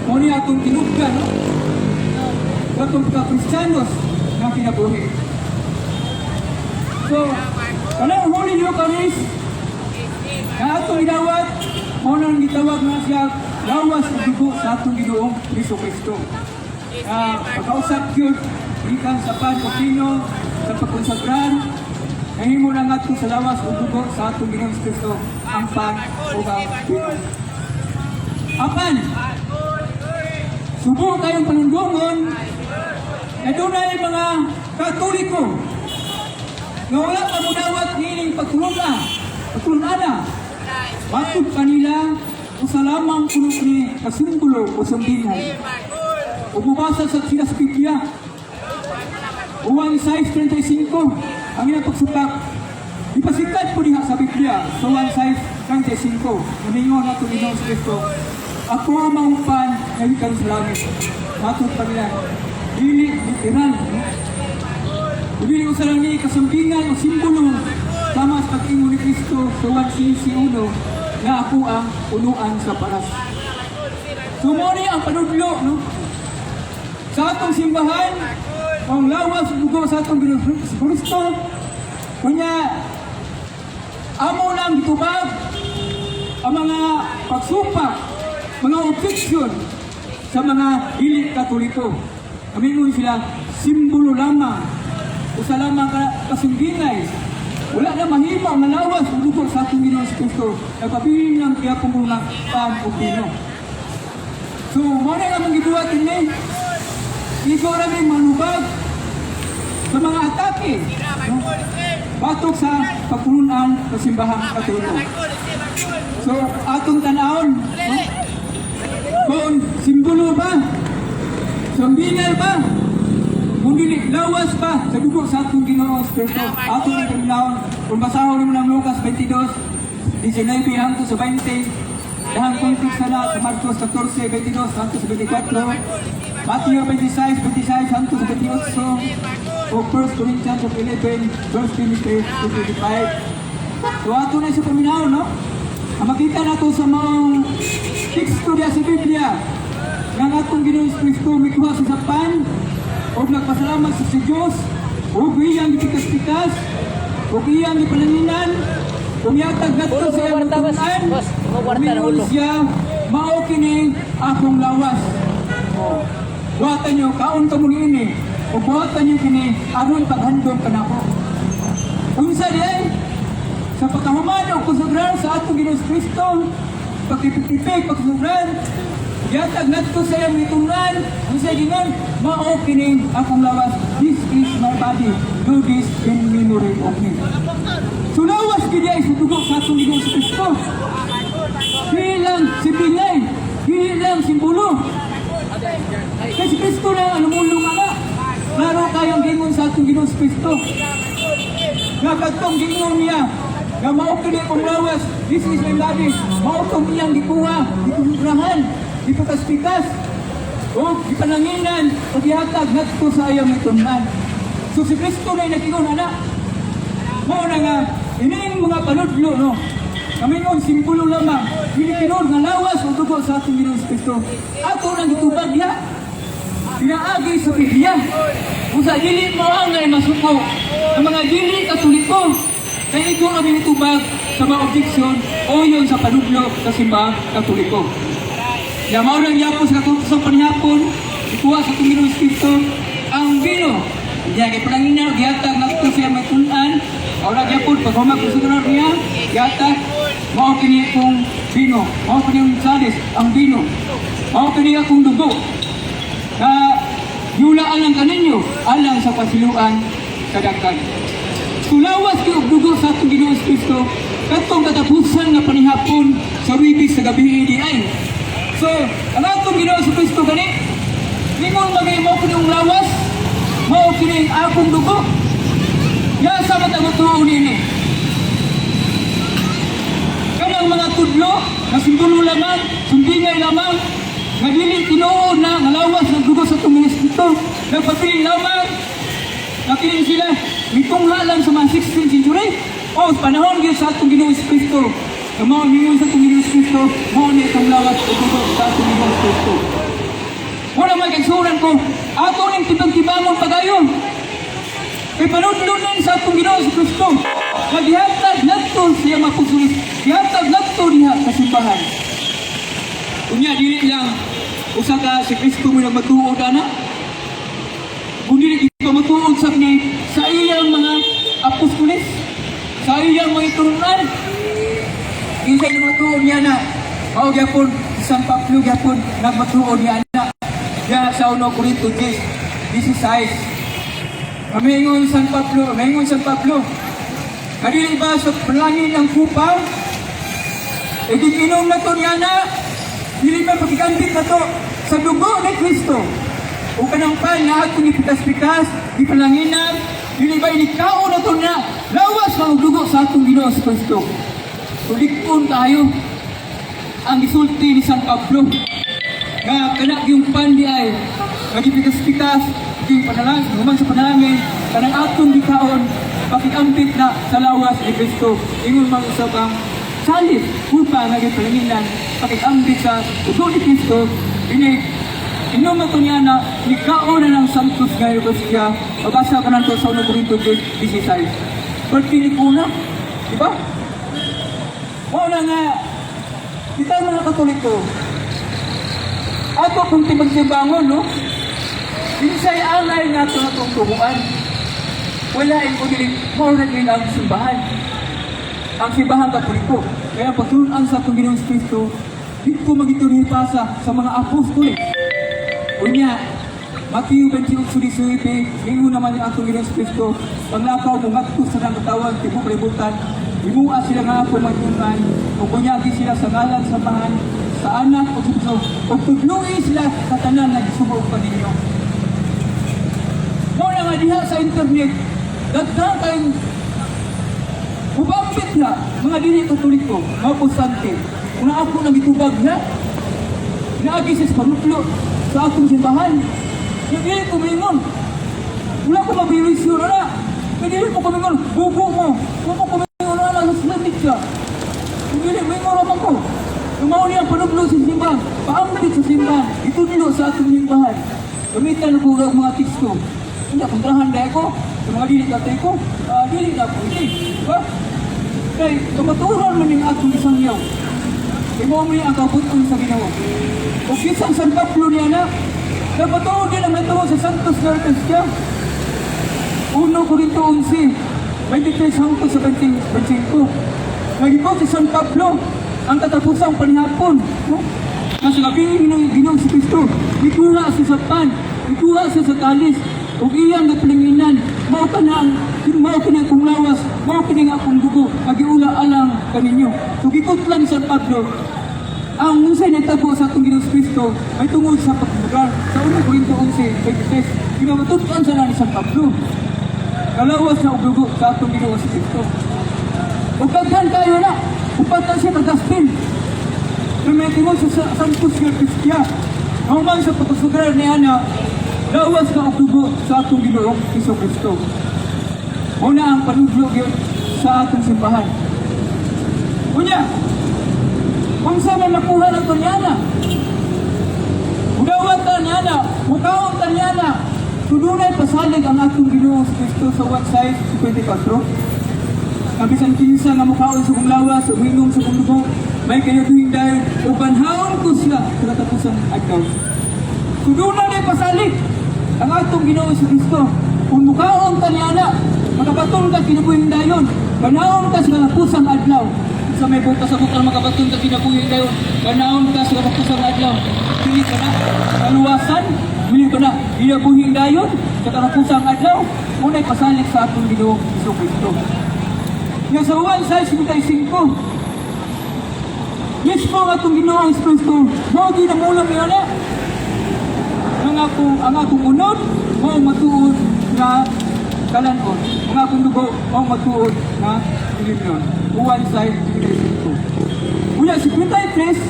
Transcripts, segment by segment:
Muna atong tinugdan, no? Atong ka-Kristiyanos na kinabuhi. So, kanang Holy Eucharist, na atong idawat, muna ang gitawag na siya, lawas ng dugo sa atong Ginoong Jesucristo. Pagkausap yun, ikan sa pan o pino, sa pagkonsagran, nahimo na nga sa lawas o dugo sa atong Ginoong Jesucristo, ang pan o ang pino. Apan, subo kayong panundungon, na doon ay mga Katoliko, na wala pa munawat niling pagtulunana, batog kanila, o sa lamang puno ni kasimbolo o sambingan. O bubasa sa sinas Biblia. Uwang Isaiah 35, ang ilang pagsupak. Ipasikat po niya sa Biblia, sa Uwang Isaiah 35, naningon na ito Ginoong Kristo. Ako ang maumpan na ikan sa langit. Matod pa nila. Dili, literal. Dili ko sa langit, kasambingan o simbolo. Tama sa pag-ingo ni Kristo sa Uwang Isaiah 1, na ako ang unuan sa paras. Sumuni ang panudlo, no? Sa atong simbahan, ang lawas dugo sa atong Kristo, kunya, amo lang gitubag ang mga pagsupak, mga objection sa mga dili Katoliko. Amingon sila, simbolo lamang, o sa lamang kasundingay. Wala na mahima ang lawas o dugo sa atong Ginoong Kristo. Nagpabiling lang kaya kung mga pan o pino. So, muna nga mong gibuhat ini. Ikaw rin manubag sa mga atake. No? Batok sa pagpulunan sa simbahang Katoliko. So, atong tanawon. No? Kung simbolo ba? Sambingal ba? Kung dili, lawas pa sa dugo sa atong Ginoong Kristo. Atong nagkamilaon, kung basahon mo ng Lucas 22, 19 hangtod sa 20, dahang kontekst na sa Marcos 14, 22 hangtod sa 24, Matthew 26, 26 hangtod sa 28, o 1 Corinthians 11, verse 23 to 25. So ato na sa paminaon, no? Ang makita nato sa mga teksto diya sa Biblia, ng atong Ginoong Kristo, may kuha sa sapan, o nagpasalamat sa Diyos, o iyang ipikas-pikas, o iyang ipalanginan, o miyatag nato sa iyang tunan, umingon siya, mao kini akong lawas. Buhatan nyo, kaon ka mong ini, o buhatan nyo kini, aron paghandong ka na ko. Unsa diay, sa pagkahumano, kusugran sa atong Ginoong Kristo, pagkipik-ipik, pagsugran, yatag nato sa iyang itunan, ang sa gingon, mao kini akong lawas, this is my body, do this in memory of me. So lawas kini ay sudugo sa atong Ginoong Kristo. Bilang simbingay, bilang simbolo. Kasi Kristo na anumulong nga. Klaro kayong gingon sa atong Ginoong Kristo. Nakatong gingon niya, na mao kini akong lawas, this is my body, mao kong iyang gikuha, gikubrahan, ipakas-pikas, o ipananginan, o gihatag nato sa ayang itunan. So si Kristo na nakingon, anak, mo na nga, ining mga panudlo, no? Kami nun, simbolo lamang, pinipinon nga lawas o dugo sa atong Ginoong Kristo. Ato nang itubag niya, pinaagi sa Biblia. Kung sa dili mo ang ngay masuko, ang mga dili Katoliko, kaya ito ang itubag sa mga objeksyon o yun sa panudlo sa simbahang Katoliko. Kaya mao nang yapon sa katutusang panihapon, ikuha sa atong Ginoong Kristo, ang vino. Diya kay pananginaw, gihatag nato siya may tunan, o nagyapon, pag humakusugunan niya, gihatag, mao kini kong vino, mao kini yung salis, ang vino, mao kini akong dugo, na yulaan lang kaninyo, alang sa pasiluan kadagkan. Sulawas kayo dugo sa atong Ginoong Kristo, katong katapusan na panihapon sa wibig sa gabi ay. So, ang atong Ginoong Kristo gani, lingon magay mo kini yung lawas, mao kini akong dugo. Ya sa matagutuon ini. Kanang mga tudlo, na simbolo lamang, sumbingay lamang, nga dili tinuod na nga lawas ng dugo sa atong Kristo, nagpapiling lamang, nakiling sila, mitungha lang sa mga 16th century, o panahon gyud sa atong Ginoong Kristo. Mao ningon sa atong Ginoong Kristo, mao ni itong lawas o dugo sa atong Ginoong Kristo. kaigsunan ko, ato ning tibang-tibangon pagayon. Kay panudlunan sa atong Ginoo si Kristo. Naghihatag nadto siya mapusulis. Gihatag nadto diha sa simbahan. Unya dili lang usa ka si Kristo mo nagmatuod ana. Kung dili kita matuod sa ni sa iyang mga apostoles, sa iyang mga turunan. Kinsa ni matuod niya na. Mao gyapon San Pablo gyapon nagmatuod niya ana. Diya sa 1 Corinto 16. Maingon San Pablo, kadili ba sa palangin ng kupang? E di pinom na to niya na, dili ba pagkikambit na to sa dugo ni Kristo. O kanang pan na ato ni pitas-pitas, di palanginan, dili ba inikao na to na, lawas ang dugo sa atong Ginoo sa Kristo. Tulikon tayo ang isulti ni San Pablo, nga kanak yung pan di ay, nagipitas-pitas, yung panalangin, human sa panalangin, kanang atong dikaon, pakikambit na sa lawas ni Kristo. Ingon mang usap ang salis, upang naging palanginan, pakikambit sa uso ni Kristo, inuman ko niya na, nikaon na ng Santos ngayon ko siya, mabasa ka na ito sa 1 Corinto 16. Pertinik una, di ba? Una nga, kita mga Katoliko, ato kung timagsimbangon, no? Binisay alay nga ito na itong tubuan. Wala ko din, mauna din ang simbahan. Ang simbahan Katoliko. Kaya pagtunan sa itong Ginoong Kristo, dito magituloy pa sa mga apostoles. Unya, Matthew 28:18, ingo naman yung atong Ginoong Kristo, panglakaw mong ato sa nang katawag, tibok libutan, imua sila nga ako magtunan, o kunyagi sila sa ngalan samahan, sa anak o subso, o tudluin sila sa tanan na gisubog pa ninyo. Muna nga diha sa internet, dagdag kayong ubambit na mga dili Katoliko, mga posante. Kung ako nang itubag na, naagisis panutlo sa akong simbahan. Yung dili ko mingon, wala ko mabilisyon na. Yung dili ko kumingon, bugo mo. Kung ko kumingon na sa slatik ka. Yung dili, mingon naman ko. Lumaw niya panutlo sa simbahan, paambit sa simbahan, itudlo sa akong simbahan. Gamitan ko ang mga teksto. Hindi akong terahan dahil ko, sa mga dili katay ko, dili na po hindi. Diba? Kaya, kamaturan man yung atong isang yaw. Ibo mo yung kabuton sa ginawa. O kisang San Pablo niya na, napatuod din ang natuwa sa Santos Gartas siya. 1 Corinto 11, 23 hangtod sa 25. Nagipot si San Pablo, ang katapusang panihapon. No? Kasi nabingin ng Ginoong si Kristo, ikuha siya sa pan, ikuha siya sa talis, ug iyang napalinginan, mao ka na kung lawas, mao kini nga akong dugo, magiula alang kaninyo. So gikutlan sa Pablo, ang unsay nagtabo sa atong Ginoong Kristo ay tungod sa pagbugar. Sa 1 Corinto 11:23, ginamatutan sa ni San Pablo. Kalawas na dugo sa atong Ginoong Kristo. Ug daghan kayo na, upatan siya kagaspil. May tingod sa Santos Garcia, human sa pagsugar ni Ana, lawas na dugo sa atong Ginoong Kristo. Una ang panudlo sa atong simbahan. Unya, kung saan man nakuha ng Tanyana, udawat Tanyana, mukaon Tanyana, tudunay pasalig ang atong Ginoong Kristo sa website 24. Kabisan kinsa nga mukaon sa kong lawas, uminom sa kong dugo, may kayaduhin dahil ubanhaon ko siya sa katapusang adlaw. Tudunay na pasalig ang atong Ginoo si Kristo. Kung mukaon Tanyana, makabatong ka kinabuhin dayon, banahon ka sa katapusang adlaw. Sa may buta sa bukal makabatong ka kinabuhin dayon, banahon ka sa katapusang adlaw. Dili ka na kaluwasan, dili ka na kinabuhin dayon sa katapusang adlaw. Muna'y pasalig sa atong Ginoo si Kristo. Nga sa 1:55, mismo ang atong Ginoo si Kristo, mao ginamulang niya na. Ang akong unod, mao matuod na kalanon. Ang akong dugo, mao matuod na ilimnon. 1:55. Unya, si Pintay-Tres,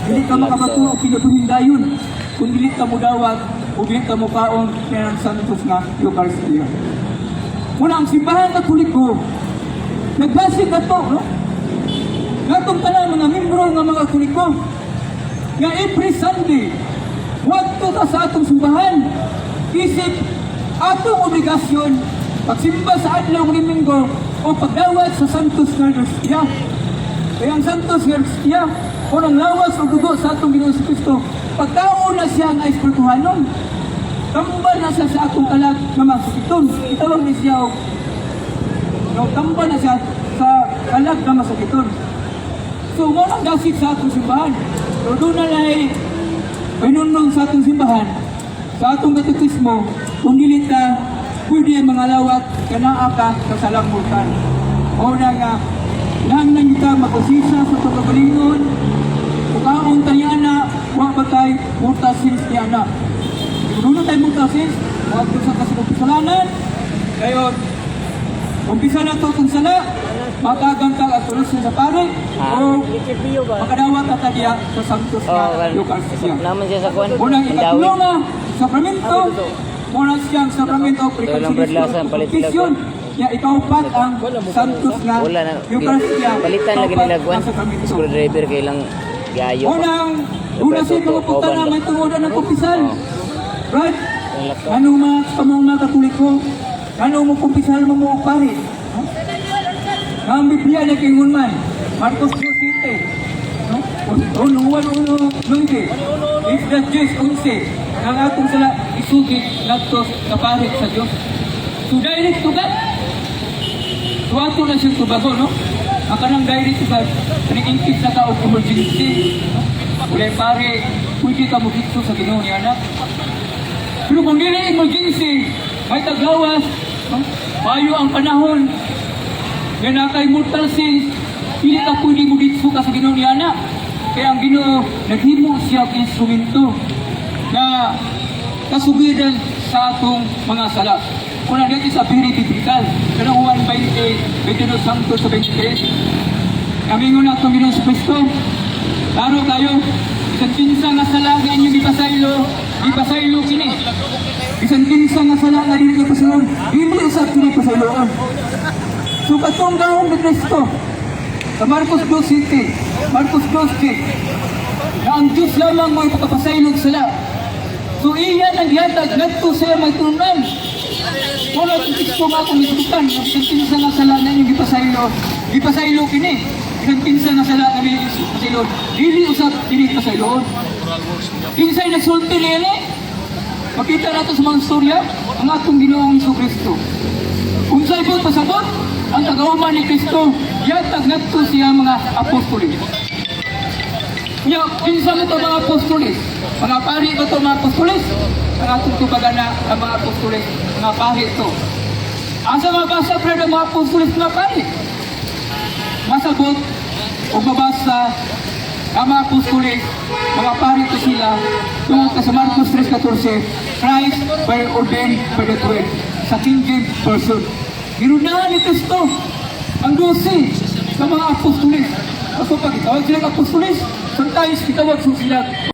hindi ka makabatuo kinabuhin dayon kung dili ka mo dawat o dili ka mo kaon kaya ng Santos nga Eucharistia. Muna, ang simbahan Katoliko, nagbasig na to, no? Natong ka na mga membro ng mga Katoliko, nga every Sunday, 1 to pagsimba sa atong simbahan. Isip atong obligasyon pagsimba sa adlaw ng Linggo o pagdawat sa Santos nga Eucharistia. Kaya ang Santos nga Eucharistia o ng lawas o dugo sa atong Ginoong Kristo, pagkaon na siya nga espirituhanon. Tambal na siya sa atong kalag nga masakiton. Itawag ni siya o tambal na siya sa kalag nga masakiton. So, mo nang gasit sa atong simbahan. So, doon na lang pinunong sa atong simbahan, sa atong katekismo, kung dili ta, pwede mga lawat, kanaa ka sa salambutan. O na nga, nang kita mag-usisa sa pagkabalingon, kukaon tayo na, huwag ba tayo mutasin siya na. Doon tayo mutasin, huwag ko sa kasunod kasalanan, kayo, umpisa na ito itong sala, matagantag at tulos sa pare, o makadawat at tadya sa Santos na Eucharistia. Naman siya sa kuwan. Unang ikatulong na sakramento, unang siyang sakramento, prekonsisyon, ya ikaw pat ang Santos na Eucharistia. Palitan lagi nila kuwan. Screwdriver kay lang gayo. Unang siya kapupunta na may tungodan ng kumpisal. Right? Anong mga Katoliko? Anong mo kumpisal mo mo pare? Ang Biblia na kingun man, Marcos 2:7. Unuan 1:9. If that Diyos 11, ang atong sala isugit nagtos kaparit sa Diyos. So direct to God. So ato na siya tubago, no? Ang kanang direct to God, nag-ingkit na ka o emergency. Ulay pare, pwede ka mo dito sa Ginoo ni anak. Pero kung dili emergency, may taglawas, mayo ang panahon, yan na kay mortal sins, hindi ka pwede mo dito ka sa Ginoo ni anak. Kaya ang Ginoo, naghimo siya ang instrumento na kasugidan sa atong mga sala. Una dito sa very biblical, kanang Juan 22 Santo sa 23. Kami nga itong Ginoo sa Kristo, laro kayo, isang kinsa nga sala nga inyong ipasaylo kini. Isang kinsa nga sala nga dili ipasaylo, dili usab kini pasayloon. So katong gahom ni Kristo sa Marcos 2:7, Marcos 2:8, na ang Diyos lamang mo ipakapasaylog sila. So iyan ang gihatag ngadto siya magtunan. Wala ang Kristo nga akong isubukan, isang kinsa nga sala na inyong ipasaylo kini. Isang kinsa nga sala nga inyong ipasaylo, dili usab kini pasayloon. Kinsay nagsulti nila, makita nato sa mga storya ang atong Ginoong Kristo. Unsay po pasabot ang tagauman ni Kristo, yatag ngadto siya mga apostoles. Nya kinsa mo to mga apostoles? Mga pari ko to mga apostoles? Ang atong tubagana ang mga apostoles, mga pari to. Asa mabasa pre ng mga apostoles mga pari? Masabot o mabasa ang mga apostoles, mga pari to sila tungkol sa Marcos 3:14, Christ by ordained by the 12, sa King James Version. Ginunahan ni Kristo ang 12 sa mga apostoles. Kasi pag itawag sila apostoles, sometimes itawag sila